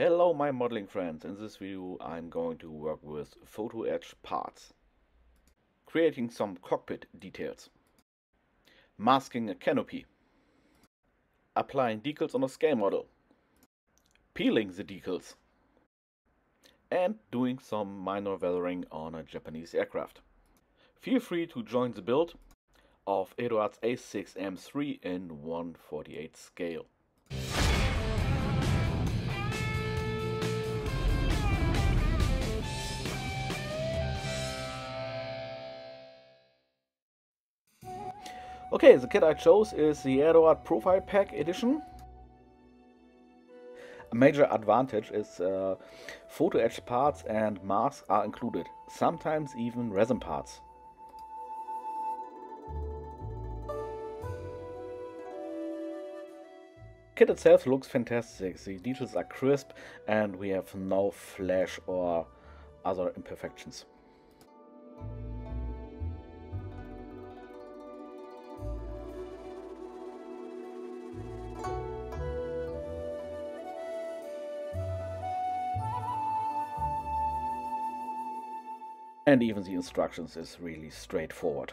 Hello my modeling friends, in this video I'm going to work with photo etch parts, creating some cockpit details, masking a canopy, applying decals on a scale model, peeling the decals, and doing some minor weathering on a Japanese aircraft. Feel free to join the build of Eduard's A6M3 in 1/48 scale. Okay, the kit I chose is the Eduard Profile Pack Edition. A major advantage is photo etch parts and masks are included, sometimes even resin parts. Kit itself looks fantastic, the details are crisp and we have no flash or other imperfections. And even the instructions is really straightforward.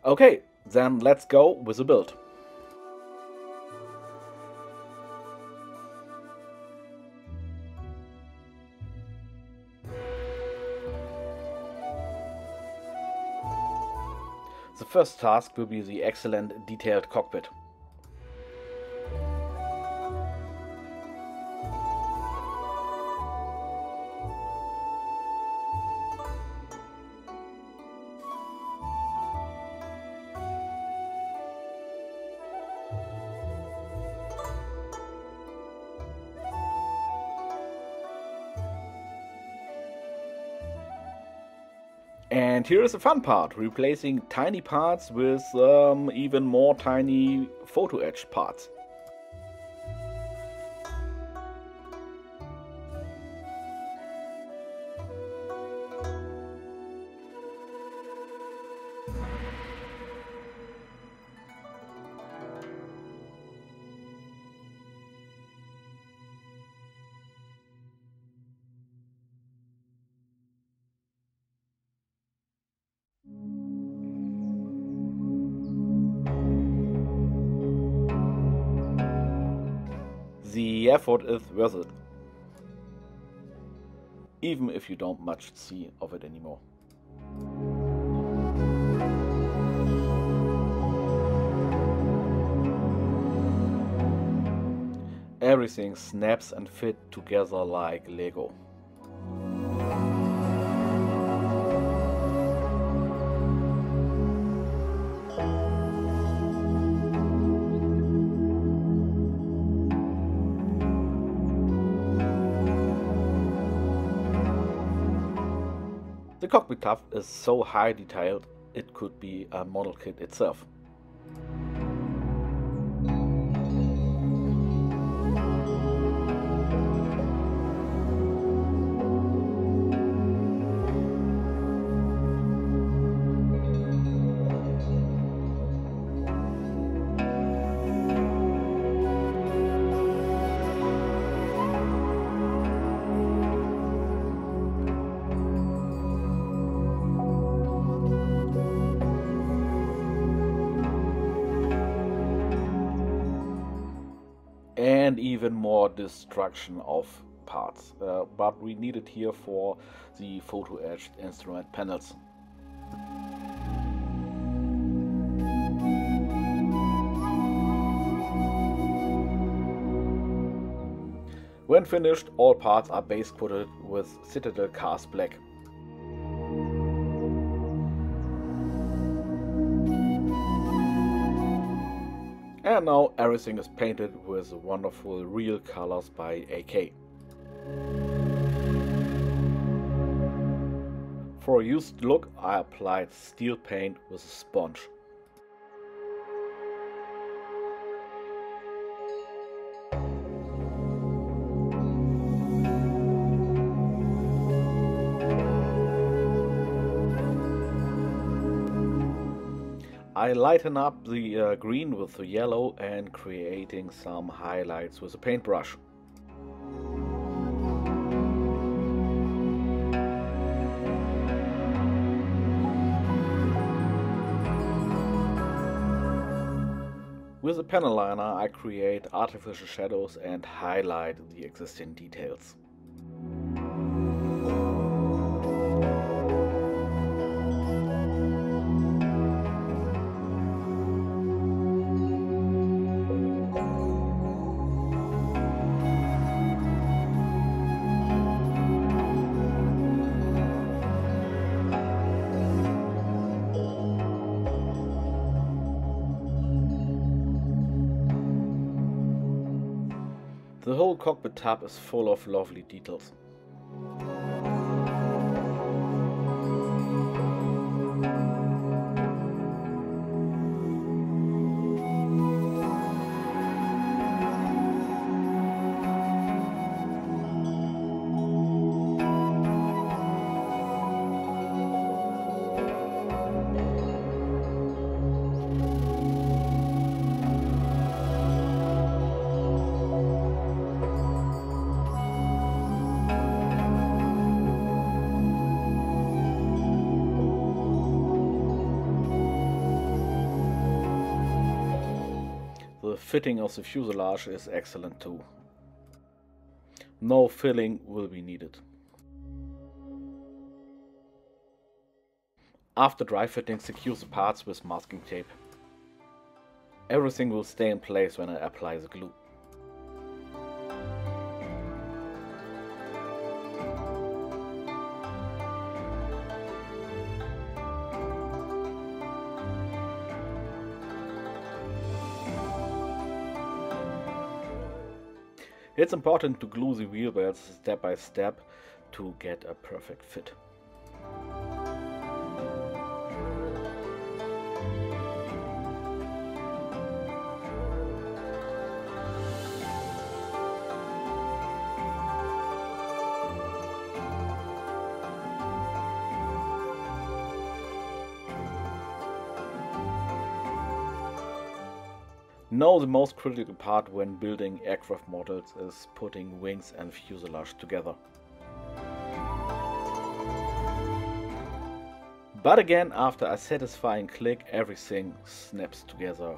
Okay, then let's go with the build. The first task will be the excellent detailed cockpit. And here is the fun part, replacing tiny parts with even more tiny photo etch parts. The effort is worth it, even if you don't much see of it anymore. Everything snaps and fits together like Lego. The cockpit top is so high detailed it could be a model kit itself. And even more destruction of parts, but we need it here for the photo etched instrument panels. When finished, all parts are base coated with Citadel cast black. And now everything is painted with wonderful real colors by AK. For a used look, I applied steel paint with a sponge. I lighten up the green with the yellow and creating some highlights with a paintbrush. With a pen liner, I create artificial shadows and highlight the existing details. The whole cockpit tab is full of lovely details. The fitting of the fuselage is excellent too. No filling will be needed. After dry fitting, secure the parts with masking tape. Everything will stay in place when I apply the glue. It's important to glue the wheel wells step by step to get a perfect fit. Now the most critical part when building aircraft models is putting wings and fuselage together. But again, after a satisfying click, everything snaps together.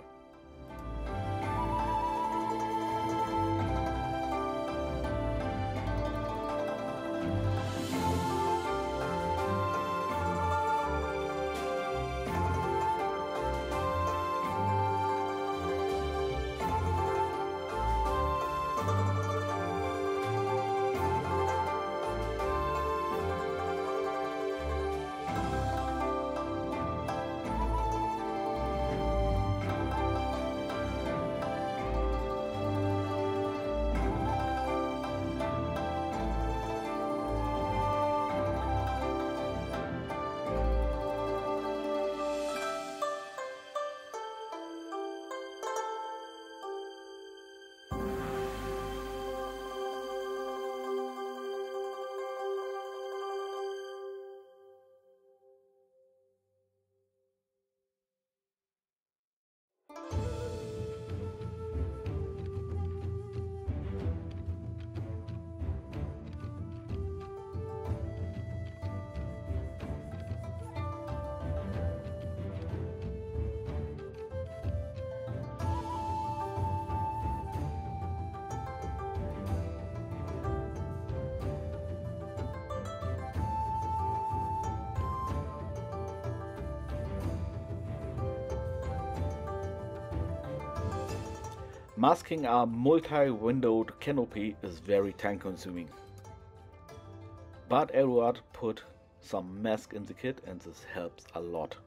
Masking a multi-windowed canopy is very time consuming. But Airbrush put some mask in the kit and this helps a lot.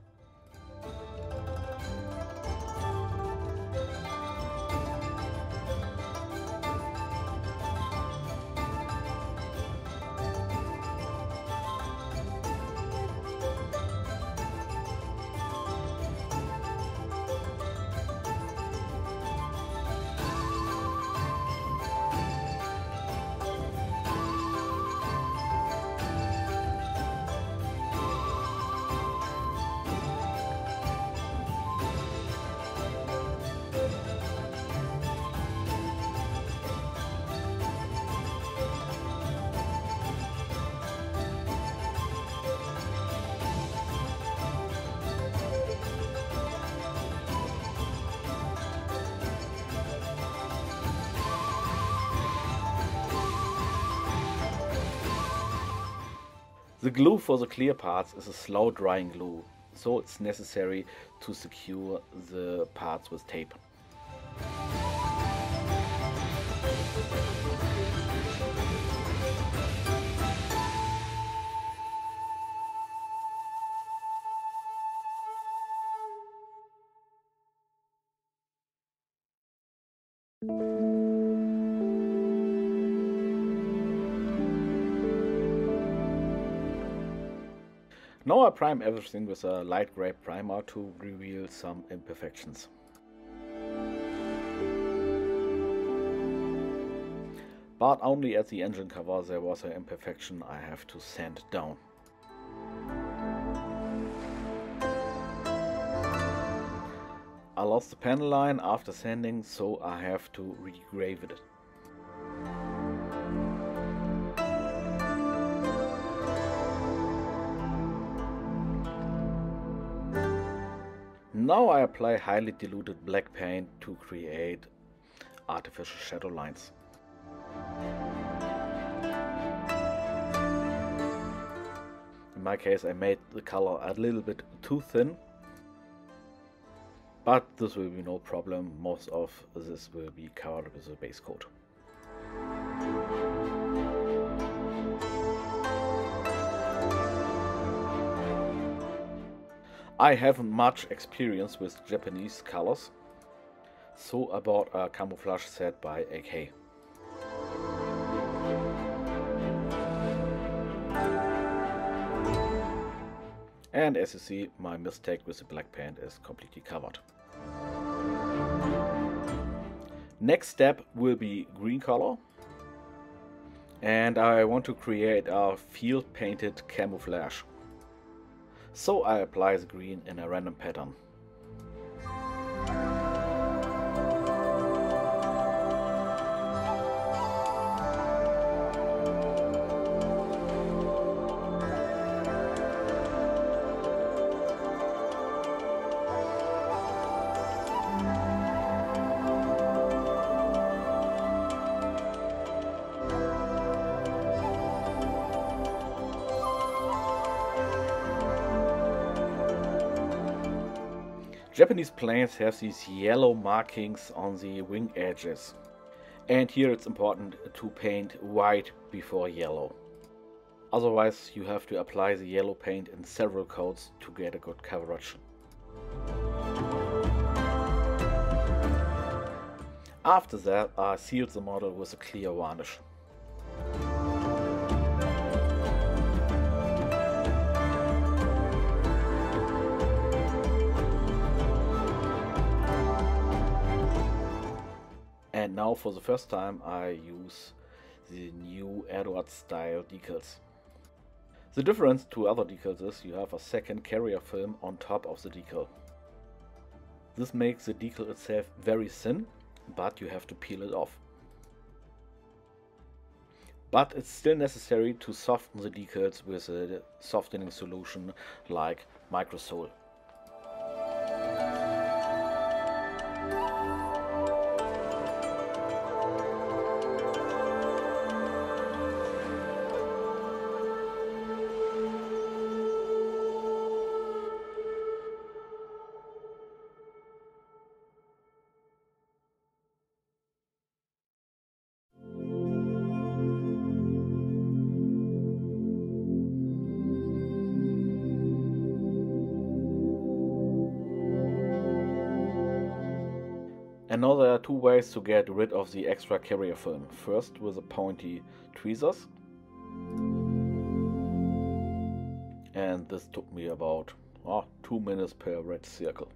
The glue for the clear parts is a slow drying glue, so it's necessary to secure the parts with tape. Now I prime everything with a light gray primer to reveal some imperfections. But only at the engine cover there was an imperfection I have to sand down. I lost the panel line after sanding, so I have to regrave it. Now I apply highly diluted black paint to create artificial shadow lines. In my case I made the color a little bit too thin, but this will be no problem. Most of this will be covered with a base coat. I haven't much experience with Japanese colors, so I bought a camouflage set by AK. And as you see, my mistake with the black paint is completely covered. Next step will be green color, and I want to create a field painted camouflage. So I apply the green in a random pattern. Japanese planes have these yellow markings on the wing edges, and here it's important to paint white before yellow. Otherwise you have to apply the yellow paint in several coats to get a good coverage. After that I sealed the model with a clear varnish. And now for the first time I use the new Airbrush style decals. The difference to other decals is you have a second carrier film on top of the decal. This makes the decal itself very thin, but you have to peel it off. But it's still necessary to soften the decals with a softening solution like Microsol. And now there are two ways to get rid of the extra carrier film. First with the pointy tweezers. And this took me about 2 minutes per red circle.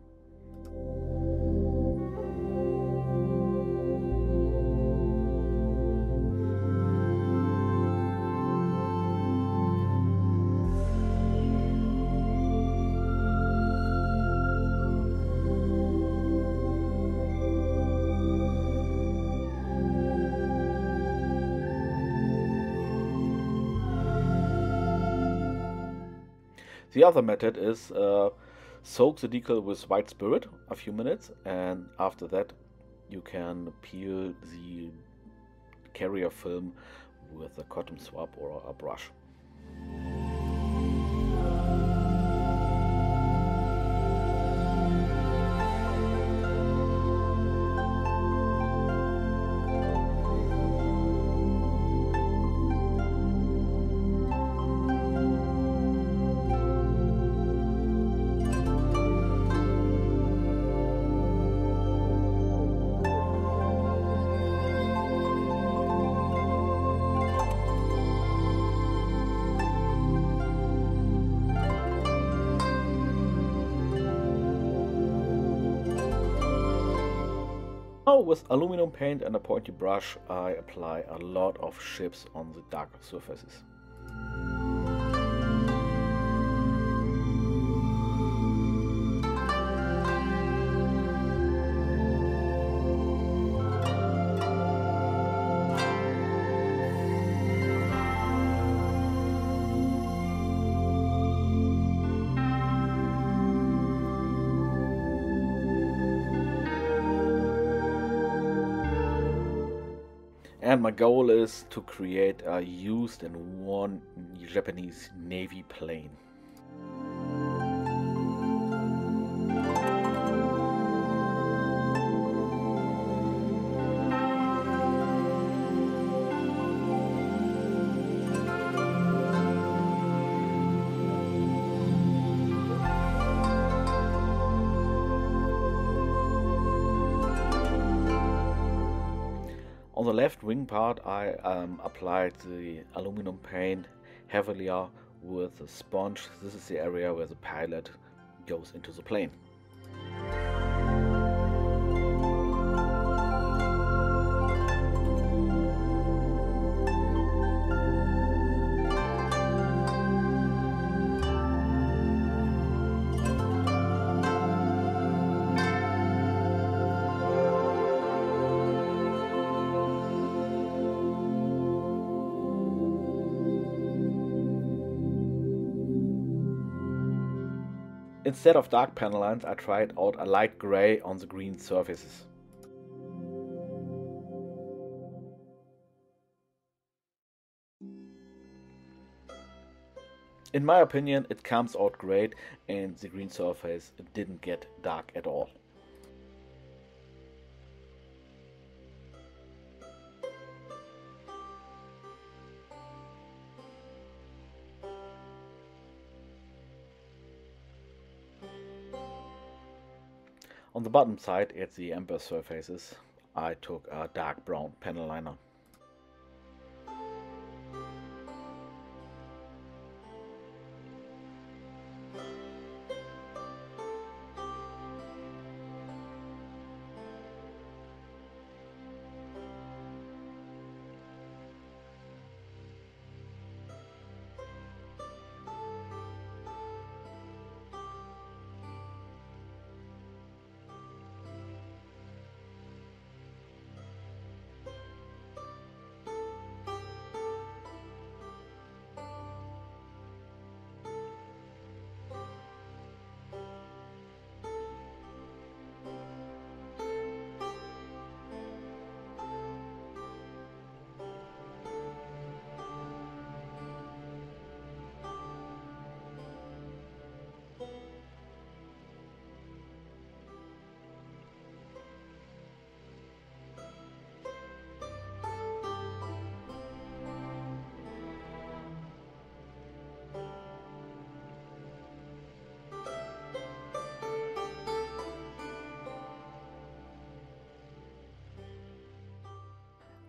The other method is soak the decal with white spirit a few minutes, and after that you can peel the carrier film with a cotton swab or a brush. Now with aluminum paint and a pointy brush, I apply a lot of shapes on the dark surfaces. And my goal is to create a used and worn Japanese Navy plane. On the left wing part, I applied the aluminum paint heavily with a sponge. This is the area where the pilot goes into the plane. Instead of dark panel lines, I tried out a light gray on the green surfaces. In my opinion, it comes out great, and the green surface didn't get dark at all. On the bottom side, at the amber surfaces, I took a dark brown panel liner.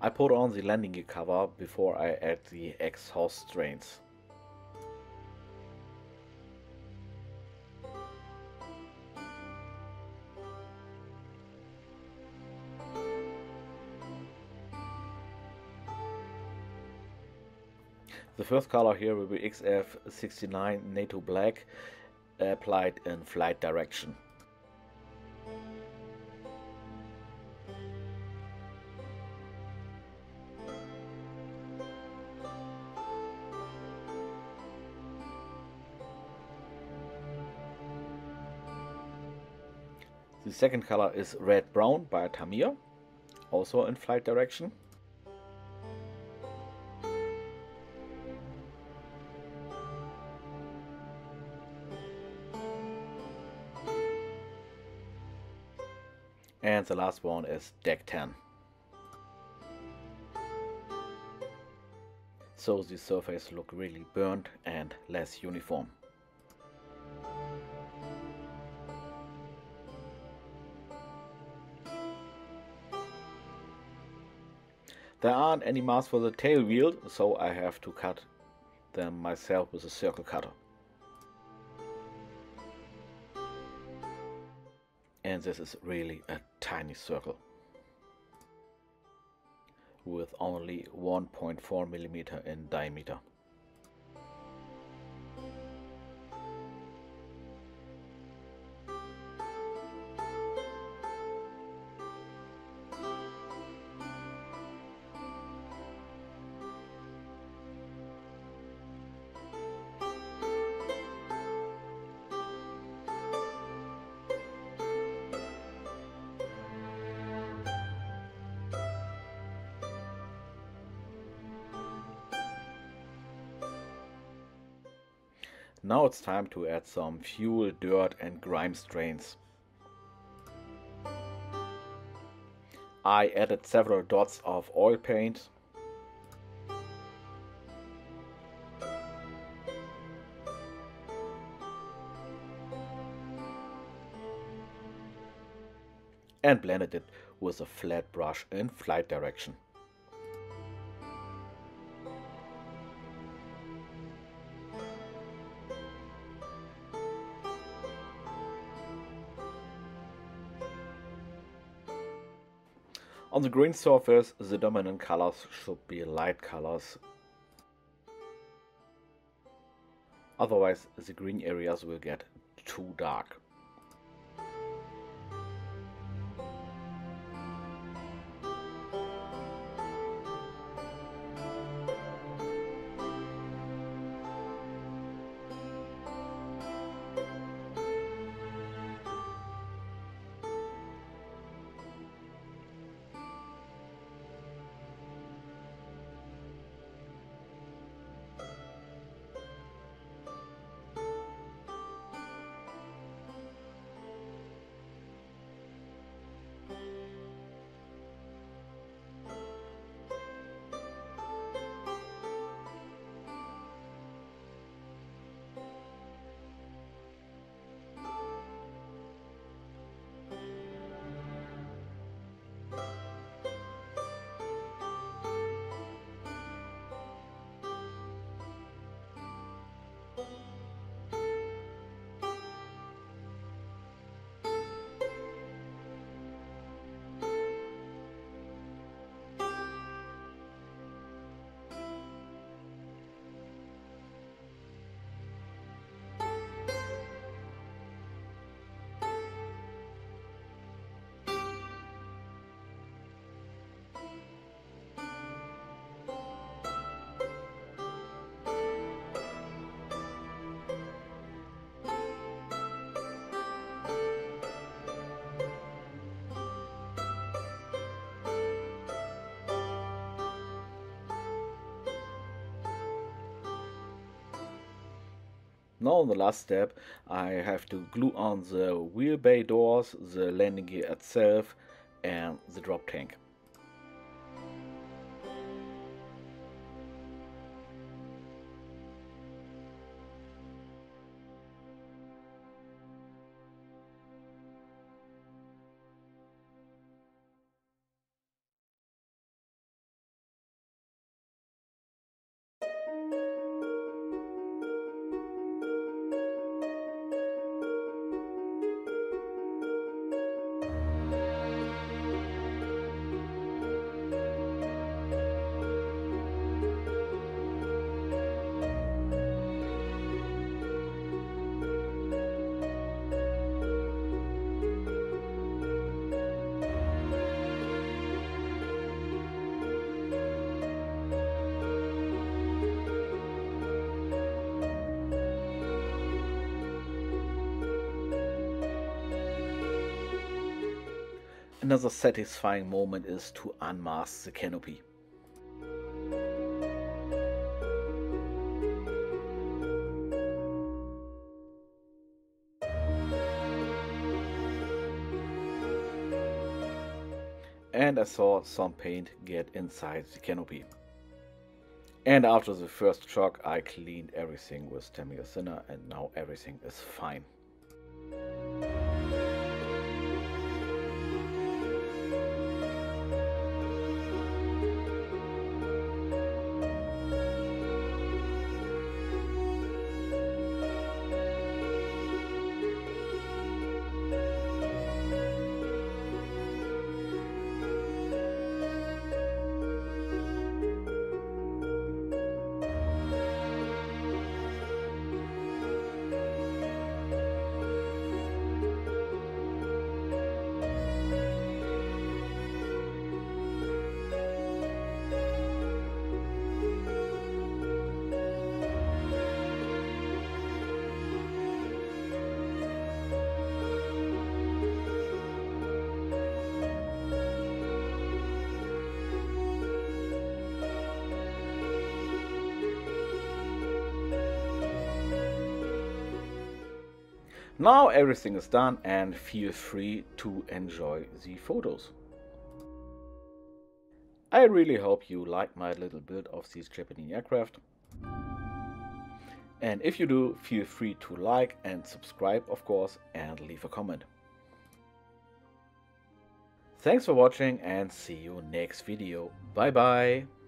I put on the landing gear cover before I add the exhaust drains. The first color here will be XF69 NATO Black, applied in flight direction. The second color is Red Brown by Tamiya, also in flight direction. And the last one is Deck 10. So the surface look really burnt and less uniform. There aren't any marks for the tail wheel, so I have to cut them myself with a circle cutter. And this is really a tiny circle. with only 1.4 millimeter in diameter. Now it's time to add some fuel, dirt and grime stains. I added several dots of oil paint. And blended it with a flat brush in flight direction. On the green surface, the dominant colors should be light colors. Otherwise, the green areas will get too dark. Now in the last step, I have to glue on the wheel bay doors, the landing gear itself and the drop tank. Another satisfying moment is to unmask the canopy. And I saw some paint get inside the canopy. And after the first shock, I cleaned everything with Tamiya thinner and now everything is fine. Now everything is done and feel free to enjoy the photos. I really hope you like my little build of this Japanese aircraft. And if you do, feel free to like and subscribe, of course, and leave a comment. Thanks for watching and see you next video. Bye bye.